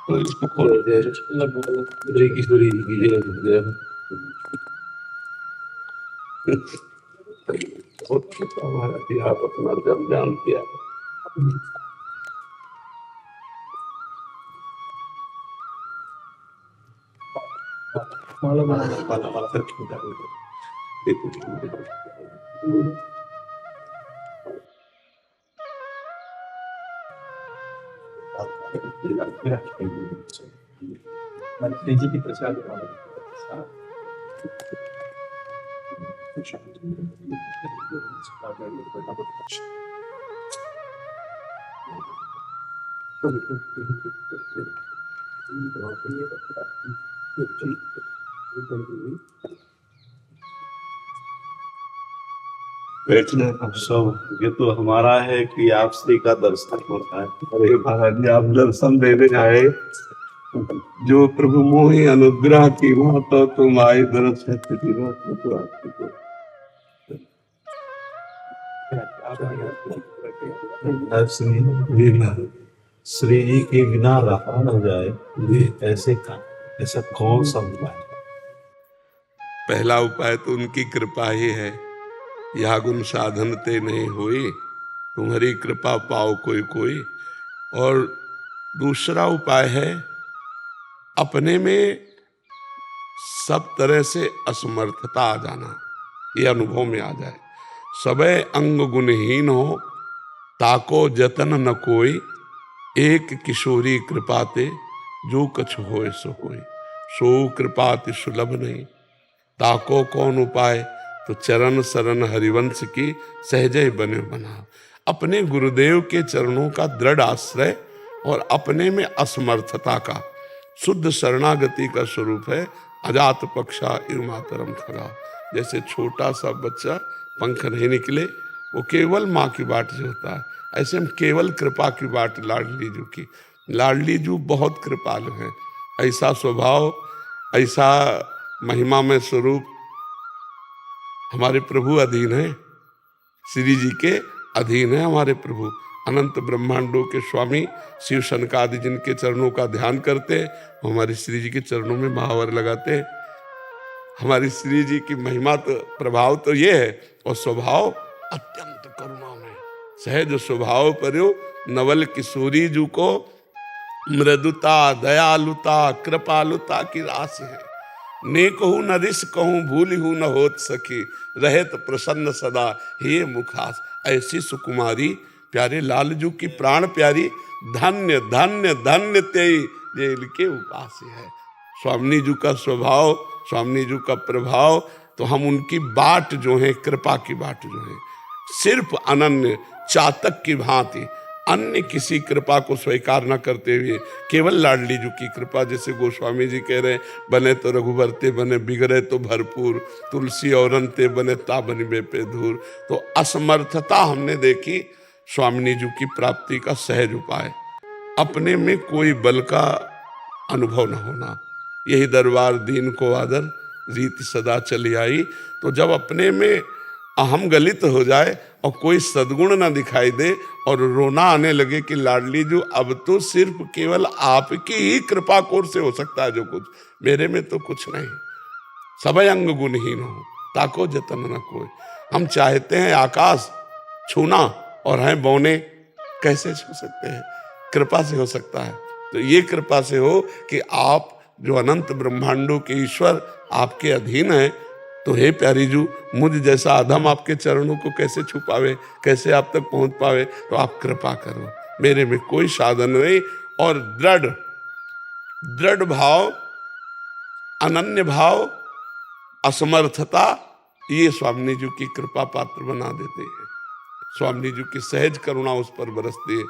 तो इसको खोलो। किशोरी की जय। हमारा आप अपना जब जान किया माला सर जी की प्रसाद बैठना सब ये तो हमारा है कि आप श्री का दर्शन होता है। अरे महाराज जी, आप दर्शन देने आए, जो प्रभु मोहि अनुग्रह की वहां तो तुम आए दर्शन श्री जी के बिना रहा न जाए, ऐसे का ऐसा कौन सा उपाय? पहला उपाय तो उनकी कृपा ही है। यह गुण साधन ते नहीं हुई, तुम्हारी कृपा पाओ कोई कोई। और दूसरा उपाय है अपने में सब तरह से असमर्थता आ जाना, ये अनुभव में आ जाए। सबे अंग गुणहीन हो, ताको जतन न कोई, एक किशोरी कृपाते जो कछ होए सो होए। सो कृपाति सुलभ नहीं, ताको कौन उपाय, तो चरण शरण हरिवंश की सहजय बने बना। अपने गुरुदेव के चरणों का दृढ़ आश्रय और अपने में असमर्थता का शुद्ध शरणागति का स्वरूप है अजात पक्षा इमातरम खगा। जैसे छोटा सा बच्चा पंख नहीं निकले, वो केवल माँ की बाट से होता है, ऐसे हम केवल कृपा की बाट लाडली जू की। लाडली जू बहुत कृपालु हैं, ऐसा स्वभाव, ऐसा महिमा में स्वरूप हमारे प्रभु अधीन है। श्री जी के अधीन है हमारे प्रभु। अनंत ब्रह्मांडों के स्वामी शिव शनकादि जिनके चरणों का ध्यान करते हैं, हमारे श्री जी के चरणों में महावर लगाते हैं। हमारी श्री जी की महिमा तो प्रभाव तो ये है, और स्वभाव अत्यंत करुणा में सहज स्वभाव पर्यो नवल किशोरी जू को मृदुता दयालुता कृपालुता की राशि है। ने कहूँ न रिस कहूँ भूल हूँ न होत सकी, रहत प्रसन्न सदा हे मुखास। ऐसी सुकुमारी प्यारे लालजू की प्राण प्यारी, धन्य धन्य धन्य तेई जेल के उपास है। स्वामी जी का स्वभाव, स्वामी जी का प्रभाव, तो हम उनकी बाट जो है, कृपा की बाट जो है, सिर्फ अनन्य चातक की भांति अन्य किसी कृपा को स्वीकार न करते हुए केवल लाडली जी की कृपा। जैसे गोस्वामी जी कह रहे, बने तो रघुबर ते बने, बिगड़े तो भरपूर, तुलसी और ते बने ता बनी बेपे धूर। तो असमर्थता हमने देखी स्वामी जी की प्राप्ति का सहज उपाय, अपने में कोई बल का अनुभव न होना, यही दरबार दीन को आदर रीति सदा चली आई। तो जब अपने में अहम गलित हो जाए और कोई सद्गुण ना दिखाई दे और रोना आने लगे कि लाडली जो अब तो सिर्फ केवल आपकी ही कृपा कोर से हो सकता है जो कुछ, मेरे में तो कुछ नहीं, सब अंग गुणहीन हो, ताको जतन न कोई। हम चाहते हैं आकाश छूना और हैं बौने, कैसे छू सकते हैं? कृपा से हो सकता है। तो ये कृपा से हो कि आप जो अनंत ब्रह्मांडों के ईश्वर आपके अधीन है, तो हे प्यारी जू, मुझ जैसा अधम आपके चरणों को कैसे छुपावे, कैसे आप तक पहुंच पावे? तो आप कृपा करो, मेरे में कोई साधन नहीं। और दृढ़ दृढ़ भाव, अनन्य भाव, असमर्थता, ये स्वामी जी की कृपा पात्र बना देते हैं। स्वामी जी की सहज करुणा उस पर बरसती है,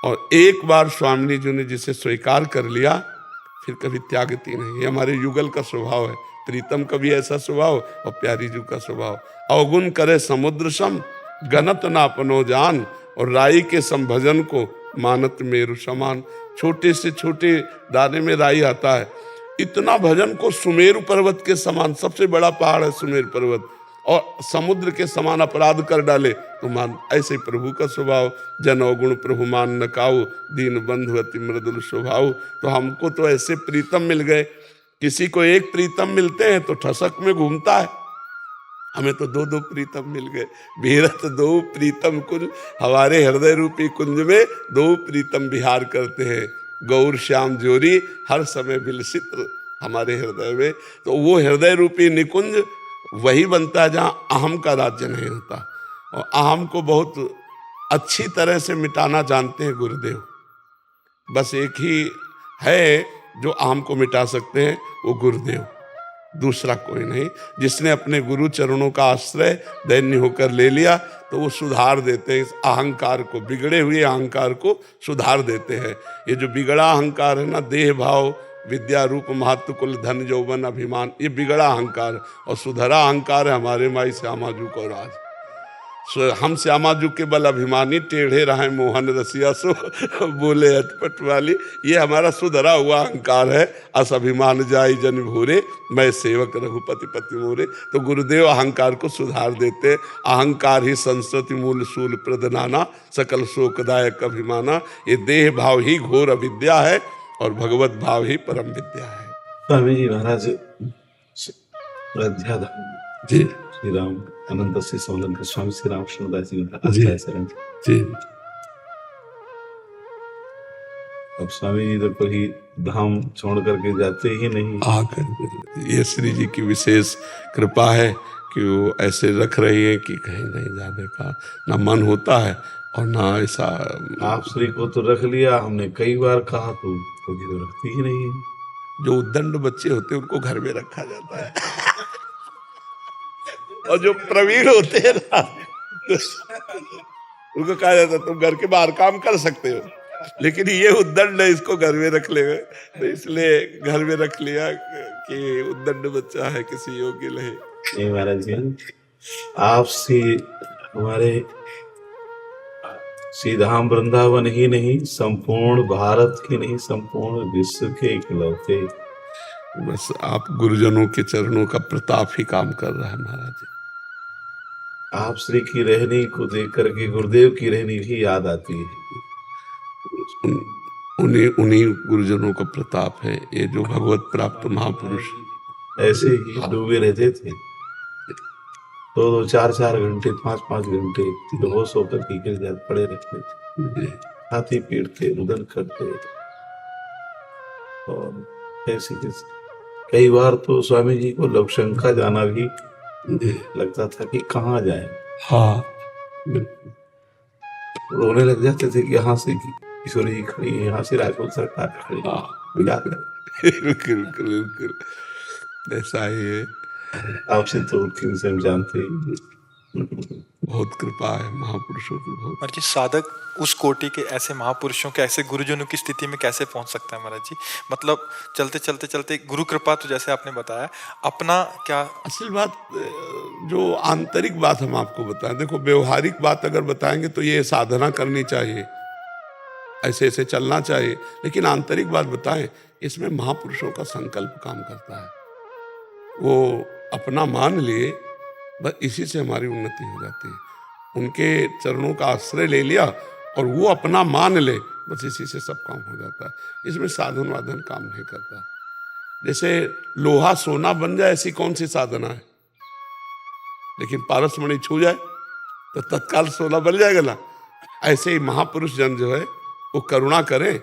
और एक बार स्वामी जी ने जिसे स्वीकार कर लिया फिर कभी त्यागती नहीं। ये हमारे युगल का स्वभाव है, प्रीतम का भी ऐसा स्वभाव और प्यारी जी का स्वभाव। अवगुण करे समुद्र सम, गनत ना अपनो जान, और राई के सम भजन को मानत मेरु समान। छोटे से छोटे दाने में राई आता है, इतना भजन को सुमेरु पर्वत के समान, सबसे बड़ा पहाड़ है सुमेरु पर्वत, और समुद्र के समान अपराध कर डाले तो मान, ऐसे ही प्रभु का स्वभाव, जन अवगुण प्रभु मान न काऊ, दीन बंधु अति मृदुल स्वभाव। तो हमको तो ऐसे प्रीतम मिल गए, किसी को एक प्रीतम मिलते हैं तो ठसक में घूमता है, हमें तो दो दो प्रीतम मिल गए। बीरत दो प्रीतम कुंज, हमारे हृदय रूपी कुंज में दो प्रीतम विहार करते हैं, गौर श्याम जोरी हर समय विलसित हमारे हृदय में। तो वो हृदय रूपी निकुंज वही बनता है जहाँ अहम का राज्य नहीं होता, और अहम को बहुत अच्छी तरह से मिटाना जानते हैं गुरुदेव। बस एक ही है जो अहम को मिटा सकते हैं, वो गुरुदेव, दूसरा कोई नहीं। जिसने अपने गुरु चरणों का आश्रय दैन्य होकर ले लिया तो वो सुधार देते हैं इस अहंकार को, बिगड़े हुए अहंकार को सुधार देते हैं। ये जो बिगड़ा अहंकार है ना, देह भाव विद्या रूप महत्व कुल धन यौवन अभिमान, ये बिगड़ा अहंकार, और सुधरा अहंकार है हमारे माई श्यामाजू को राज। हम श्यामाजू के बल अभिमानी, टेढ़े रहे मोहन रसिया सो बोले अटपट वाली, ये हमारा सुधरा हुआ अहंकार है। अस अभिमान जाई जन भूरे, मैं सेवक रघुपति पति मोरे। तो गुरुदेव अहंकार को सुधार देते। अहंकार ही संस्कृति मूल सूल प्रदनाना, सकल शोकदायक अभिमाना। ये देह भाव ही घोर अविद्या है और भगवत भाव ही परम विद्या है। स्वामी जी महाराज अध्यात्म जी श्री राम अनंत से सोलन के स्वामी श्री रामकृष्णदास जी महाराज जी। शरण। जी अब स्वामी जी तो कोई धाम छोड़ करके जाते ही नहीं। आकर ये श्री जी की विशेष कृपा है कि वो ऐसे रख रही है कि कहीं नहीं जाने का ना मन होता है और ना ऐसा। आप श्री को तो रख लिया, हमने कई बार कहा तो रखती ही नहीं है। जो उद्दंड बच्चे होते हैं उनको घर में रखा जाता है और जो प्रवीण होते हैं ना उनको कहा जाता है तुम घर के बाहर काम कर सकते हो, लेकिन ये उद्दंड है, इसको घर में रख लेंगे। तो इसलिए घर में रख लिया कि उद्दंड बच्चा है, किसी योग्य नहीं। नहीं महाराज जी, आपसे हमारे श्री धाम वृंदावन ही नहीं, संपूर्ण भारत के नहीं, संपूर्ण विश्व के इकलौते। बस आप गुरुजनों के चरणों का प्रताप ही काम कर रहा है महाराज जी। आप श्री की रहनी को देख करके गुरुदेव की रहनी भी याद आती है। उन्हीं गुरुजनों का प्रताप है ये, जो भगवत प्राप्त महापुरुष ऐसे ही डूबे रहते थे, 2-2, 4-4 घंटे, 5-5 घंटे बेहोश होकर के गिर जाते, पड़े रहते थे, हाथी पीटते, रुदन करते। और ऐसे कई बार तो स्वामी जी को लवशंका जाना भी लगता था कि कहाँ जाए। हाँ रोने लग जाते थे कि यहाँ से किशोरी जी खड़ी है, यहाँ से राजपूत सरकार खड़ी है। बिल्कुल बिल्कुल बिल्कुल ऐसा ही है। आपसे तो उनके विषय में जानते ही। बहुत कृपा है महापुरुषों की बहुत। महाराज जी, साधक उस कोटि के ऐसे महापुरुषों के, ऐसे गुरुजनों की स्थिति में कैसे पहुंच सकता है महाराज जी? मतलब चलते चलते चलते गुरु कृपा, तो जैसे आपने बताया, अपना क्या असल बात, जो आंतरिक बात हम आपको बताएं, देखो व्यवहारिक बात अगर बताएंगे तो ये साधना करनी चाहिए, ऐसे ऐसे चलना चाहिए, लेकिन आंतरिक बात बताएं, इसमें महापुरुषों का संकल्प काम करता है। वो अपना मान लिए, बस इसी से हमारी उन्नति हो जाती है। उनके चरणों का आश्रय ले लिया और वो अपना मान ले, बस इसी से सब काम हो जाता है। इसमें साधन वाधन काम नहीं करता। जैसे लोहा सोना बन जाए, ऐसी कौन सी साधना है? लेकिन पारसमणि छू जाए तो तत्काल सोना बन जाएगा ना। ऐसे ही महापुरुष जन जो है वो करुणा करें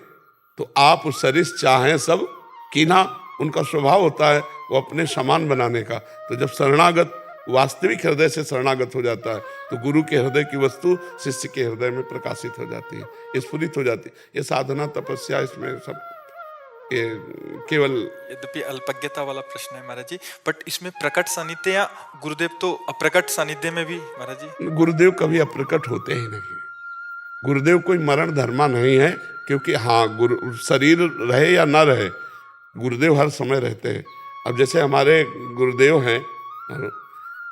तो आप उस सरिस चाहें सब कीना, उनका स्वभाव होता है वो अपने समान बनाने का। तो जब शरणागत वास्तविक हृदय से शरणागत हो जाता है तो गुरु के हृदय की वस्तु शिष्य के हृदय में प्रकाशित हो जाती है, स्फुरित हो जाती है। ये साधना तपस्या, इसमें सब केवल, यद्यपि अल्पज्ञता वाला प्रश्न है महाराज जी, बट इसमें प्रकट सानिध्य या गुरुदेव तो अप्रकट सानिध्य में भी महाराज जी? गुरुदेव कभी अप्रकट होते ही नहीं। गुरुदेव कोई मरण धर्मा नहीं है, क्योंकि हाँ गुरु शरीर रहे या ना रहे, गुरुदेव हर समय रहते हैं। अब जैसे हमारे गुरुदेव हैं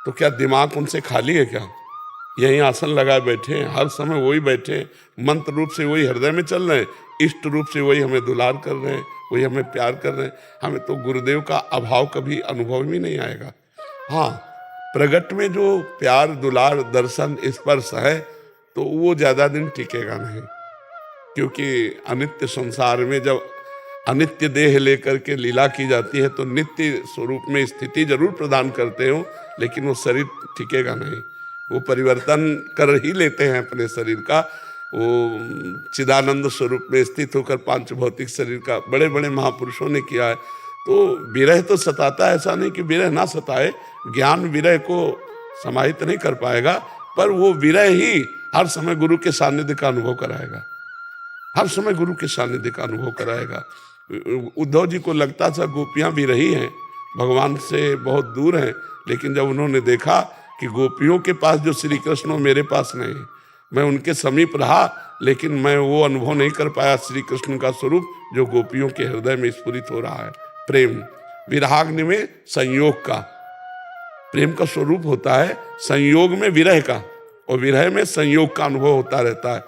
तो क्या दिमाग उनसे खाली है क्या? यहीं आसन लगाए बैठे हैं, हर समय वही बैठे हैं, मंत्र रूप से वही हृदय में चल रहे हैं, इष्ट रूप से वही हमें दुलार कर रहे हैं, वही हमें प्यार कर रहे हैं। हमें तो गुरुदेव का अभाव कभी अनुभव ही नहीं आएगा। हाँ, प्रगट में जो प्यार दुलार दर्शन स्पर्श है तो वो ज्यादा दिन टिकेगा नहीं, क्योंकि अनित्य संसार में जब अनित्य देह लेकर के लीला की जाती है तो नित्य स्वरूप में स्थिति जरूर प्रदान करते हो, लेकिन वो शरीर टिकेगा नहीं, वो परिवर्तन कर ही लेते हैं अपने शरीर का। वो चिदानंद स्वरूप में स्थित होकर पांच भौतिक शरीर का बड़े बड़े महापुरुषों ने किया है। तो विरह तो सताता है, ऐसा नहीं कि विरह ना सताए, ज्ञान विरह को समाहित नहीं कर पाएगा, पर वो विरह ही हर समय गुरु के सानिध्य का अनुभव कराएगा, हर समय गुरु के सानिध्य का अनुभव कराएगा। उद्धव जी को लगता था गोपियां भी रही हैं, भगवान से बहुत दूर हैं, लेकिन जब उन्होंने देखा कि गोपियों के पास जो श्री कृष्ण हो मेरे पास नहीं, मैं उनके समीप रहा लेकिन मैं वो अनुभव नहीं कर पाया श्री कृष्ण का स्वरूप जो गोपियों के हृदय में स्फुरित हो रहा है। प्रेम विरहाग्नि में संयोग का, प्रेम का स्वरूप होता है संयोग में विरह का, और विरह में संयोग का अनुभव होता रहता है।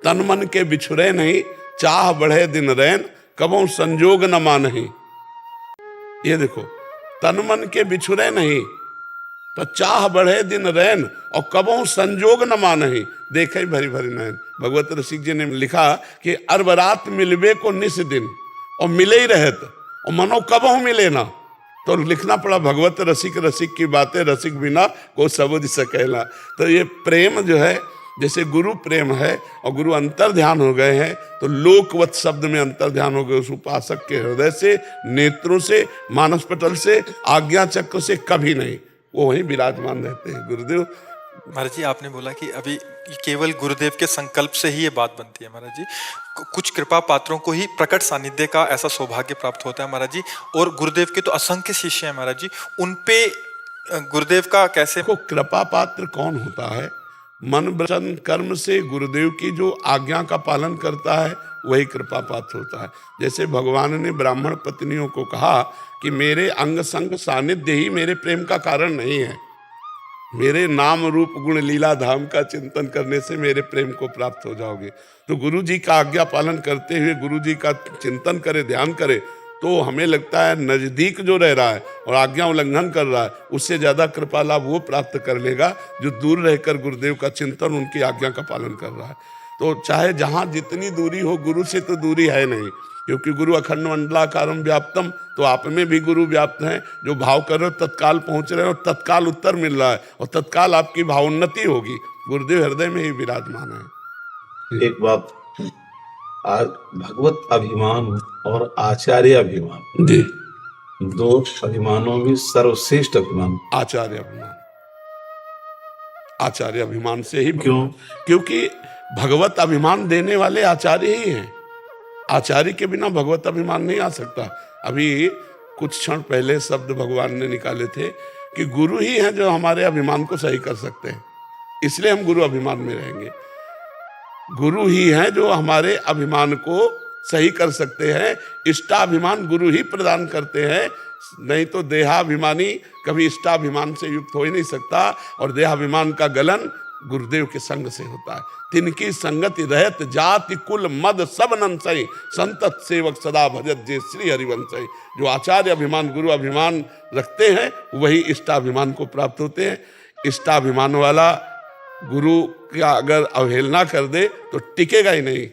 तन मन के बिछुरे नहीं, चाह बढ़े दिन रैन, कबहु संजोग न मानहि। ये देखो, तन मन के बिछुरे नहीं तो चाह बढ़े दिन रैन, और कबहु संजोग न मानहि, देखे भरी भरी नैन। भगवत रसिक जी ने लिखा कि अरब रात मिलबे को निस दिन, और मिले ही रहत, और मनो कबहु मिले ना। तो लिखना पड़ा भगवत रसिक रसिक की बातें रसिक बिना को सबुझ सकेला। तो ये प्रेम जो है, जैसे गुरु प्रेम है और गुरु अंतर ध्यान हो गए हैं, तो लोकवत शब्द में अंतर ध्यान हो गए उस उपासक के हृदय से, नेत्रों से, मानस पटल से, आज्ञा चक्र से कभी नहीं, वो वहीं विराजमान रहते हैं गुरुदेव। महाराज जी, आपने बोला कि अभी केवल गुरुदेव के संकल्प से ही ये बात बनती है महाराज जी, कुछ कृपा पात्रों को ही प्रकट सानिध्य का ऐसा सौभाग्य प्राप्त होता है महाराज जी, और गुरुदेव के तो असंख्य शिष्य हैं महाराज जी, उन पे गुरुदेव का कैसे? को कृपा पात्र कौन होता है? मन वचन कर्म से गुरुदेव की जो आज्ञा का पालन करता है वही कृपा पात्र होता है। जैसे भगवान ने ब्राह्मण पत्नियों को कहा कि मेरे अंग संग सानिध्य ही मेरे प्रेम का कारण नहीं है, मेरे नाम रूप गुण लीला धाम का चिंतन करने से मेरे प्रेम को प्राप्त हो जाओगे। तो गुरु जी का आज्ञा पालन करते हुए गुरु जी का चिंतन करे, ध्यान करे, तो हमें लगता है नजदीक जो रह रहा है और आज्ञा उल्लंघन कर रहा है उससे ज्यादा कृपा लाभ वो प्राप्त कर लेगा जो दूर रहकर गुरुदेव का चिंतन, उनकी आज्ञा का पालन कर रहा है। तो चाहे जहां जितनी दूरी हो, गुरु से तो दूरी है नहीं, क्योंकि गुरु अखंड मंडलाकारम व्याप्तम, तो आप में भी गुरु व्याप्त हैं। जो भाव कर रहे हो तत्काल पहुंच रहे हो, तत्काल उत्तर मिल रहा है और तत्काल आपकी भावोन्नति होगी। गुरुदेव हृदय में ही विराजमान है। एक बात, आज भगवत अभिमान और आचार्य अभिमान जी, दो अभिमानों में सर्वश्रेष्ठ अभिमान आचार्य अभिमान। आचार्य अभिमान से ही, क्यों? क्योंकि भगवत अभिमान देने वाले आचार्य ही हैं। आचार्य के बिना भगवत अभिमान नहीं आ सकता। अभी कुछ क्षण पहले शब्द भगवान ने निकाले थे कि गुरु ही हैं जो हमारे अभिमान को सही कर सकते हैं, इसलिए हम गुरु अभिमान में रहेंगे। गुरु ही हैं जो हमारे अभिमान को सही कर सकते हैं, इष्टाभिमान गुरु ही प्रदान करते हैं, नहीं तो देहाभिमानी कभी इष्टाभिमान से युक्त हो ही नहीं सकता। और देहाभिमान का गलन गुरुदेव के संग से होता है। तिनकी संगति रहत जाति कुल मद सब नंसई, संतत सेवक सदा भजत जे श्री हरिवंशई। जो आचार्य अभिमान गुरु अभिमान रखते हैं वही इष्टाभिमान को प्राप्त होते हैं। इष्टाभिमान वाला गुरु का अगर अवहेलना कर दे तो टिकेगा ही नहीं,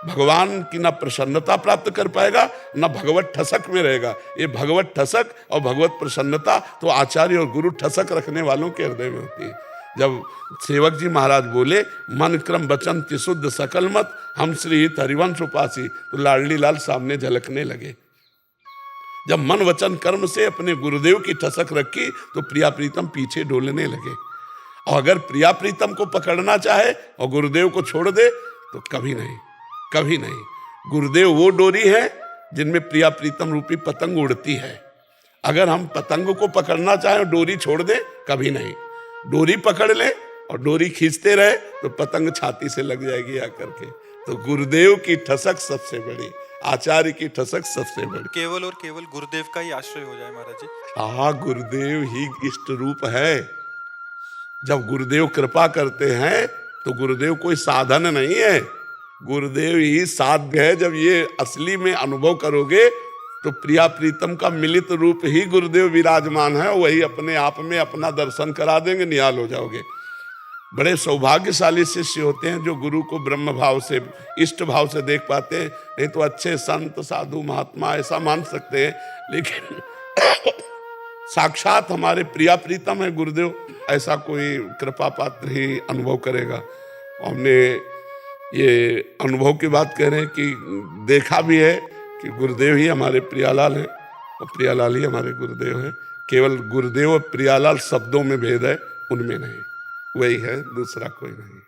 भगवान की ना प्रसन्नता प्राप्त कर पाएगा ना भगवत ठसक में रहेगा। ये भगवत ठसक और भगवत प्रसन्नता तो आचार्य और गुरु ठसक रखने वालों के हृदय में होती है। जब सेवक जी महाराज बोले मन क्रम वचन त्रिशुद्ध सकल मत, हम श्री हरिवंश उपासी, तो लाडली लाल सामने झलकने लगे। जब मन वचन कर्म से अपने गुरुदेव की ठसक रखी तो प्रिया प्रीतम पीछे डोलने लगे। और अगर प्रिया प्रीतम को पकड़ना चाहे और गुरुदेव को छोड़ दे तो कभी नहीं, कभी नहीं। गुरुदेव वो डोरी है जिनमें प्रिया प्रीतम रूपी पतंग उड़ती है। अगर हम पतंग को पकड़ना चाहें और डोरी छोड़ दे, कभी नहीं। डोरी पकड़ ले और डोरी खींचते रहे तो पतंग छाती से लग जाएगी आकर के। तो गुरुदेव की ठसक सबसे बड़ी, आचार्य की ठसक सबसे बड़ी। केवल और केवल गुरुदेव का ही आश्रय हो जाए महाराज जी। हाँ, गुरुदेव ही इष्ट रूप है। जब गुरुदेव कृपा करते हैं तो गुरुदेव कोई साधन नहीं है, गुरुदेव ही साध्य है। जब ये असली में अनुभव करोगे तो प्रिया प्रीतम का मिलित रूप ही गुरुदेव विराजमान है, वही अपने आप में अपना दर्शन करा देंगे, निहाल हो जाओगे। बड़े सौभाग्यशाली शिष्य होते हैं जो गुरु को ब्रह्म भाव से, इष्ट भाव से देख पाते हैं। नहीं तो अच्छे संत साधु महात्मा ऐसा मान सकते हैं, लेकिन साक्षात हमारे प्रिया प्रीतम है गुरुदेव, ऐसा कोई कृपा पात्र ही अनुभव करेगा। हमने ये अनुभव की बात कह रहे हैं कि देखा भी है कि गुरुदेव ही हमारे प्रियालाल हैं और प्रियालाल ही हमारे गुरुदेव हैं। केवल गुरुदेव और प्रियालाल शब्दों में भेद है, उनमें नहीं, वही है, दूसरा कोई नहीं।